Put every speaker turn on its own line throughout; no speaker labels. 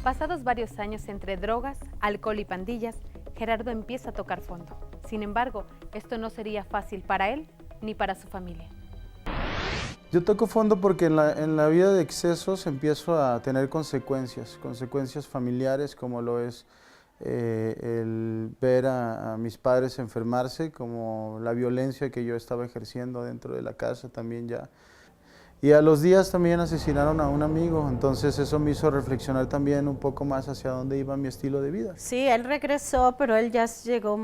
Pasados varios años entre drogas, alcohol y pandillas, Gerardo empieza a tocar fondo. Sin embargo, esto no sería fácil para él ni para su familia.
Yo toco fondo porque en la vida de excesos empiezo a tener consecuencias familiares, como lo es el ver a mis padres enfermarse, como la violencia que yo estaba ejerciendo dentro de la casa también ya. Y a los días también asesinaron a un amigo, entonces eso me hizo reflexionar también un poco más hacia dónde iba mi estilo de vida.
Sí, él regresó, pero él ya llegó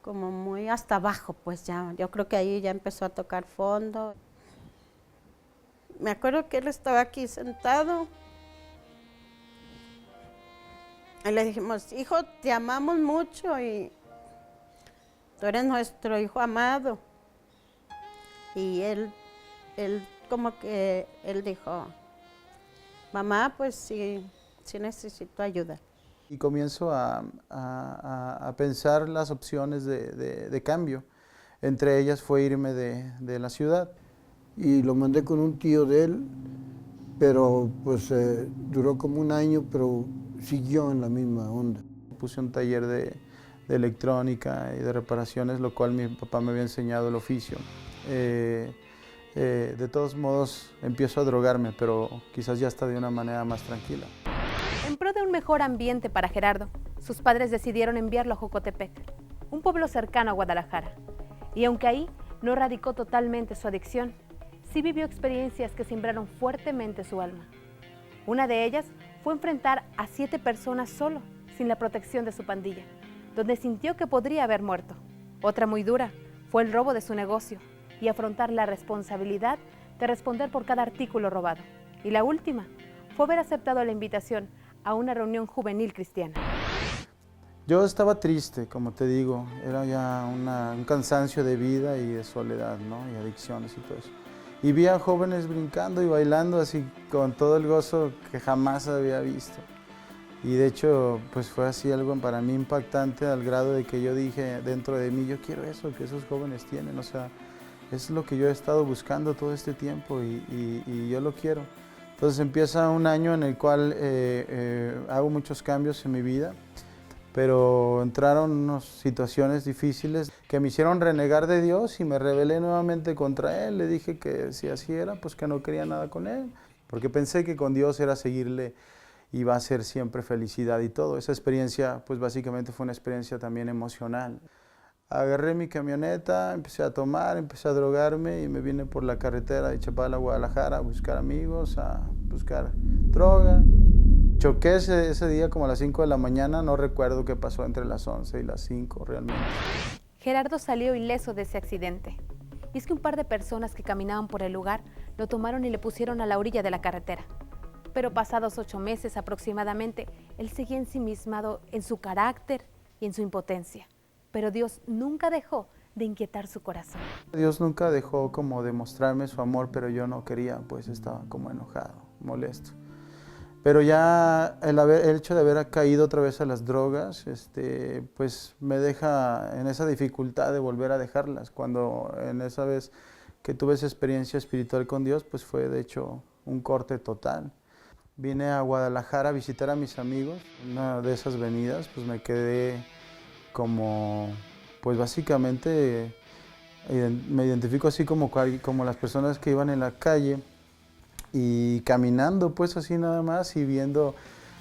como muy hasta abajo, pues ya, yo creo que ahí ya empezó a tocar fondo. Me acuerdo que él estaba aquí sentado y le dijimos, hijo, te amamos mucho y tú eres nuestro hijo amado. Y él como que, él dijo, mamá, pues sí necesito ayuda.
Y comienzo a pensar las opciones de cambio. Entre ellas fue irme de la ciudad.
Y lo mandé con un tío de él, pero pues duró como un año, pero siguió en la misma onda.
Puse un taller de electrónica y de reparaciones, lo cual mi papá me había enseñado el oficio. De todos modos, empiezo a drogarme, pero quizás ya está de una manera más tranquila.
En pro de un mejor ambiente para Gerardo, sus padres decidieron enviarlo a Jocotepec, un pueblo cercano a Guadalajara. Y aunque ahí no radicó totalmente su adicción, sí vivió experiencias que sembraron fuertemente su alma. Una de ellas fue enfrentar a 7 personas solo, sin la protección de su pandilla, donde sintió que podría haber muerto. Otra muy dura fue el robo de su negocio y afrontar la responsabilidad de responder por cada artículo robado. Y la última fue haber aceptado la invitación a una reunión juvenil cristiana.
Yo estaba triste, como te digo, era ya un cansancio de vida y de soledad, ¿no? Y adicciones y todo eso. Y vi a jóvenes brincando y bailando así con todo el gozo que jamás había visto. Y de hecho, pues fue así algo para mí impactante al grado de que yo dije dentro de mí, yo quiero eso que esos jóvenes tienen, o sea, es lo que yo he estado buscando todo este tiempo y yo lo quiero. Entonces empieza un año en el cual hago muchos cambios en mi vida, pero entraron unas situaciones difíciles que me hicieron renegar de Dios y me rebelé nuevamente contra Él. Le dije que si así era, pues que no quería nada con Él, porque pensé que con Dios era seguirle y va a ser siempre felicidad y todo. Esa experiencia, pues básicamente fue una experiencia también emocional. Agarré mi camioneta, empecé a tomar, empecé a drogarme y me vine por la carretera de Chapala a Guadalajara a buscar amigos, a buscar droga. Choqué ese día como a las 5 de la mañana, no recuerdo qué pasó entre las 11 y las 5 realmente.
Gerardo salió ileso de ese accidente. Y es que un par de personas que caminaban por el lugar lo tomaron y le pusieron a la orilla de la carretera. Pero pasados 8 meses aproximadamente, él seguía ensimismado en su carácter y en su impotencia. Pero Dios nunca dejó de inquietar su corazón.
Dios nunca dejó como de mostrarme su amor, pero yo no quería, pues estaba como enojado, molesto. Pero ya el hecho de haber caído otra vez a las drogas, pues me deja en esa dificultad de volver a dejarlas. Cuando en esa vez que tuve esa experiencia espiritual con Dios, pues fue de hecho un corte total. Vine a Guadalajara a visitar a mis amigos. Una de esas venidas, pues me quedé como, pues básicamente me identifico así como las personas que iban en la calle y caminando pues así nada más y viendo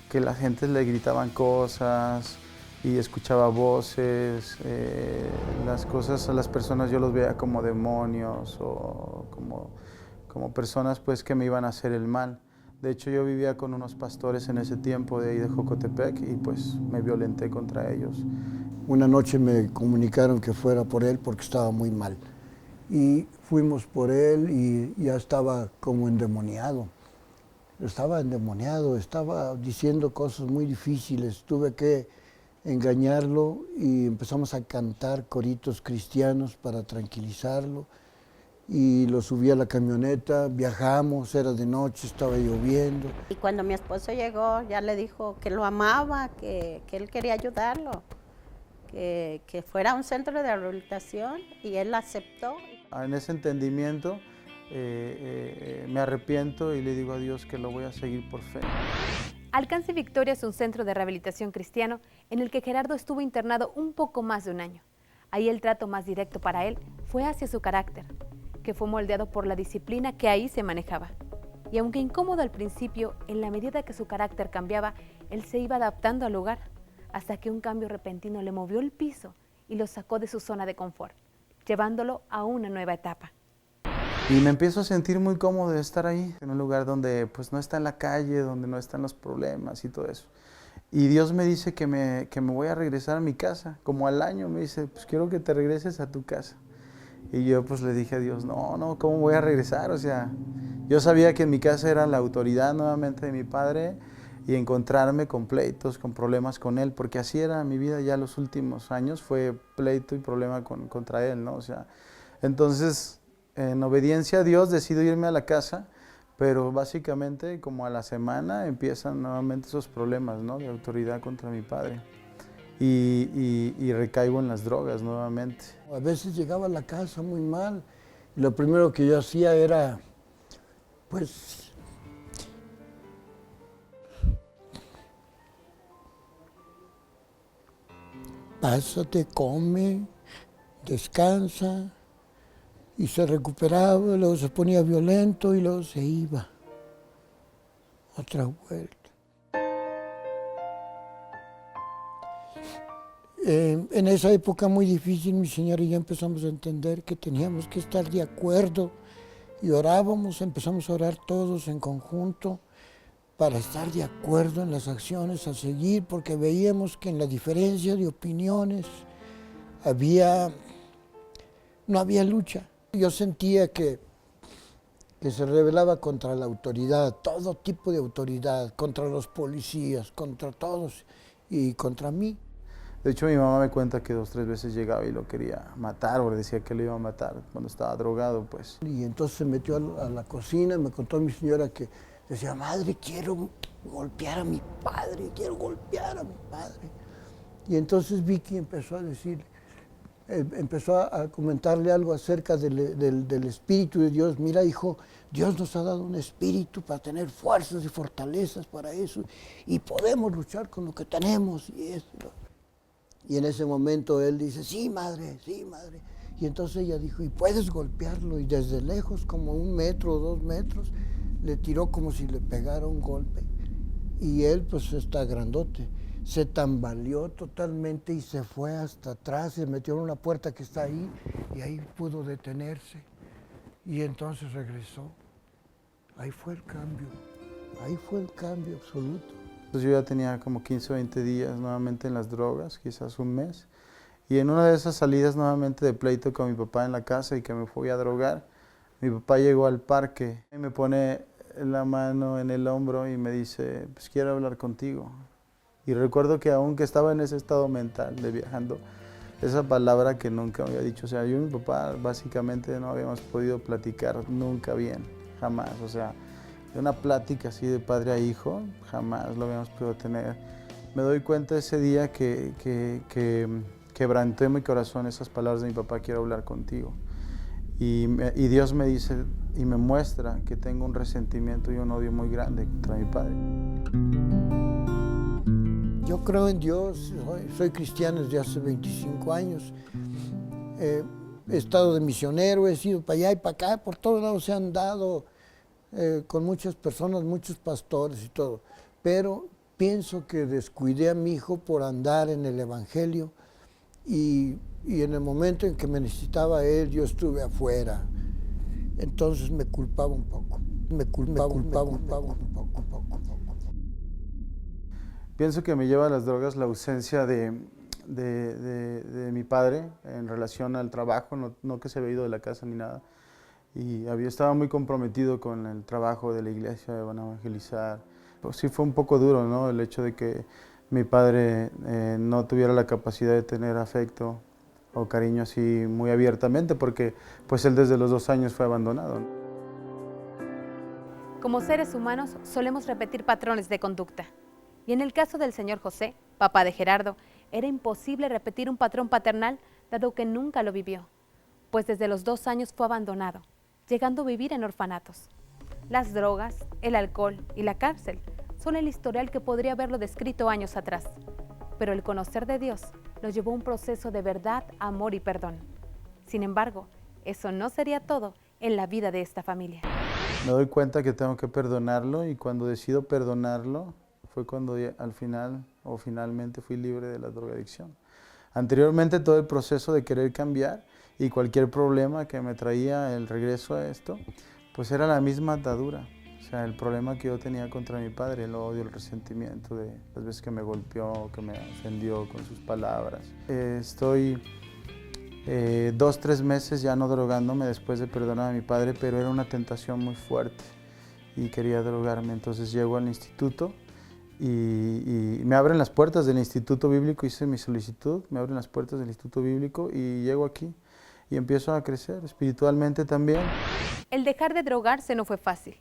que la gente le gritaban cosas y escuchaba voces, las cosas a las personas yo los veía como demonios o como personas pues que me iban a hacer el mal. De hecho, yo vivía con unos pastores en ese tiempo de ahí de Jocotepec y pues me violenté contra ellos.
Una noche me comunicaron que fuera por él porque estaba muy mal. Y fuimos por él y ya estaba como endemoniado. Estaba endemoniado, estaba diciendo cosas muy difíciles. Tuve que engañarlo y empezamos a cantar coritos cristianos para tranquilizarlo. Y lo subí a la camioneta, viajamos, era de noche, estaba lloviendo.
Y cuando mi esposo llegó, ya le dijo que lo amaba, que él quería ayudarlo, que fuera a un centro de rehabilitación y él aceptó.
En ese entendimiento me arrepiento y le digo a Dios que lo voy a seguir por fe.
Alcance Victoria es un centro de rehabilitación cristiano en el que Gerardo estuvo internado un poco más de un año. Ahí el trato más directo para él fue hacia su carácter, que fue moldeado por la disciplina que ahí se manejaba. Y aunque incómodo al principio, en la medida que su carácter cambiaba, él se iba adaptando al lugar, hasta que un cambio repentino le movió el piso y lo sacó de su zona de confort, llevándolo a una nueva etapa.
Y me empiezo a sentir muy cómodo de estar ahí, en un lugar donde pues no está en la calle, donde no están los problemas y todo eso. Y Dios me dice que me voy a regresar a mi casa, como al año me dice, pues quiero que te regreses a tu casa. Y yo pues le dije a Dios, no, ¿cómo voy a regresar? O sea, yo sabía que en mi casa era la autoridad nuevamente de mi padre y encontrarme con pleitos, con problemas con él, porque así era mi vida ya los últimos años, fue pleito y problema contra él, ¿no? O sea, entonces, en obediencia a Dios decido irme a la casa, pero básicamente como a la semana empiezan nuevamente esos problemas, ¿no? De autoridad contra mi padre. Y recaigo en las drogas nuevamente.
A veces llegaba a la casa muy mal y lo primero que yo hacía era, pues, pásate, come, descansa, y se recuperaba, luego se ponía violento y luego se iba. Otra vuelta. En esa época muy difícil, mi señora y yo empezamos a entender que teníamos que estar de acuerdo y orábamos, empezamos a orar todos en conjunto para estar de acuerdo en las acciones a seguir, porque veíamos que en la diferencia de opiniones no había lucha. Yo sentía que se rebelaba contra la autoridad, todo tipo de autoridad, contra los policías, contra todos y contra mí.
De hecho, mi mamá me cuenta que 2 o 3 veces llegaba y lo quería matar, o le decía que lo iba a matar cuando estaba drogado, pues.
Y entonces se metió a la cocina, me contó mi señora que decía, madre, quiero golpear a mi padre, quiero golpear a mi padre. Y entonces Vicky empezó a decirle, empezó a comentarle algo acerca del Espíritu de Dios. Mira, hijo, Dios nos ha dado un espíritu para tener fuerzas y fortalezas para eso, y podemos luchar con lo que tenemos y esto. Y en ese momento él dice, sí, madre, sí, madre. Y entonces ella dijo, ¿y puedes golpearlo? Y desde lejos, como 1 metro o 2 metros, le tiró como si le pegara un golpe. Y él, pues, está grandote, se tambaleó totalmente y se fue hasta atrás, se metió en una puerta que está ahí y ahí pudo detenerse. Y entonces regresó. Ahí fue el cambio absoluto.
Entonces yo ya tenía como 15 o 20 días nuevamente en las drogas, quizás un mes. Y en una de esas salidas nuevamente de pleito con mi papá en la casa y que me fui a drogar, mi papá llegó al parque y me pone la mano en el hombro y me dice, pues quiero hablar contigo. Y recuerdo que aunque estaba en ese estado mental de viajando, esa palabra que nunca me había dicho, o sea, yo y mi papá básicamente no habíamos podido platicar nunca bien, jamás, o sea, de una plática así de padre a hijo, jamás lo habíamos podido tener. Me doy cuenta ese día que quebranté mi corazón esas palabras de mi papá, quiero hablar contigo. Y Dios me dice y me muestra que tengo un resentimiento y un odio muy grande contra mi padre.
Yo creo en Dios, soy cristiano desde hace 25 años. He estado de misionero, he sido para allá y para acá, por todos lados se han dado con muchas personas, muchos pastores y todo. Pero pienso que descuidé a mi hijo por andar en el Evangelio y en el momento en que me necesitaba él, yo estuve afuera. Entonces me culpaba un poco, me culpaba un poco.
Pienso que me lleva a las drogas la ausencia de mi padre en relación al trabajo, no que se había ido de la casa ni nada. Y estaba muy comprometido con el trabajo de la iglesia, de evangelizar. Pues sí fue un poco duro, ¿no? El hecho de que mi padre no tuviera la capacidad de tener afecto o cariño así muy abiertamente, porque pues él desde los 2 años fue abandonado.
Como seres humanos solemos repetir patrones de conducta. Y en el caso del señor José, papá de Gerardo, era imposible repetir un patrón paternal dado que nunca lo vivió, pues desde los 2 años fue abandonado, llegando a vivir en orfanatos. Las drogas, el alcohol y la cárcel son el historial que podría haberlo descrito años atrás. Pero el conocer de Dios lo llevó a un proceso de verdad, amor y perdón. Sin embargo, eso no sería todo en la vida de esta familia.
Me doy cuenta que tengo que perdonarlo y cuando decido perdonarlo fue cuando al final o finalmente fui libre de la drogadicción. Anteriormente todo el proceso de querer cambiar y cualquier problema que me traía el regreso a esto, pues era la misma atadura. O sea, el problema que yo tenía contra mi padre, el odio, el resentimiento de las veces que me golpeó, que me ofendió con sus palabras. Estoy 2, 3 meses ya no drogándome después de perdonar a mi padre, pero era una tentación muy fuerte y quería drogarme. Entonces llego al instituto y me abren las puertas del Instituto Bíblico, hice mi solicitud, me abren las puertas del Instituto Bíblico y llego aquí y empiezo a crecer espiritualmente también.
El dejar de drogarse no fue fácil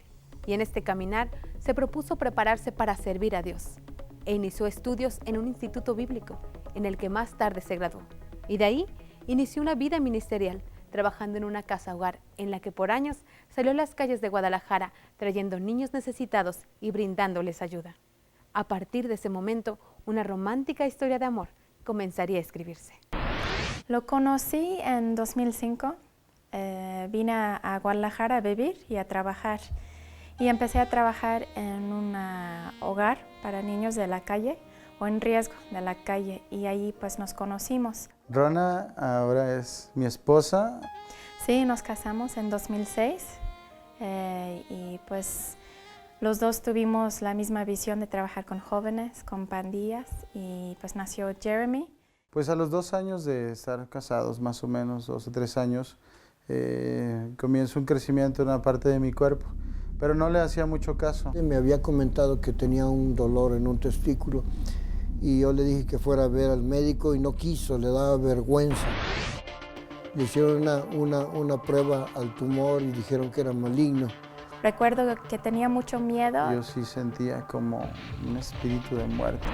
y en este caminar se propuso prepararse para servir a Dios e inició estudios en un instituto bíblico en el que más tarde se graduó. Y de ahí inició una vida ministerial, trabajando en una casa hogar en la que por años salió a las calles de Guadalajara trayendo niños necesitados y brindándoles ayuda. A partir de ese momento, una romántica historia de amor comenzaría a escribirse.
Lo conocí en 2005, vine a Guadalajara a vivir y a trabajar. Y empecé a trabajar en un hogar para niños de la calle o en riesgo de la calle y ahí pues nos conocimos.
Rona ahora es mi esposa.
Sí, nos casamos en 2006 y pues los dos tuvimos la misma visión de trabajar con jóvenes, con pandillas y pues nació Jeremy.
Pues a los 2 años de estar casados, más o menos 2 o 3 años, comienza un crecimiento en una parte de mi cuerpo, pero no le hacía mucho caso.
Me había comentado que tenía un dolor en un testículo y yo le dije que fuera a ver al médico y no quiso, le daba vergüenza. Le hicieron una prueba al tumor y dijeron que era maligno.
Recuerdo que tenía mucho miedo.
Yo sí sentía como un espíritu de muerte.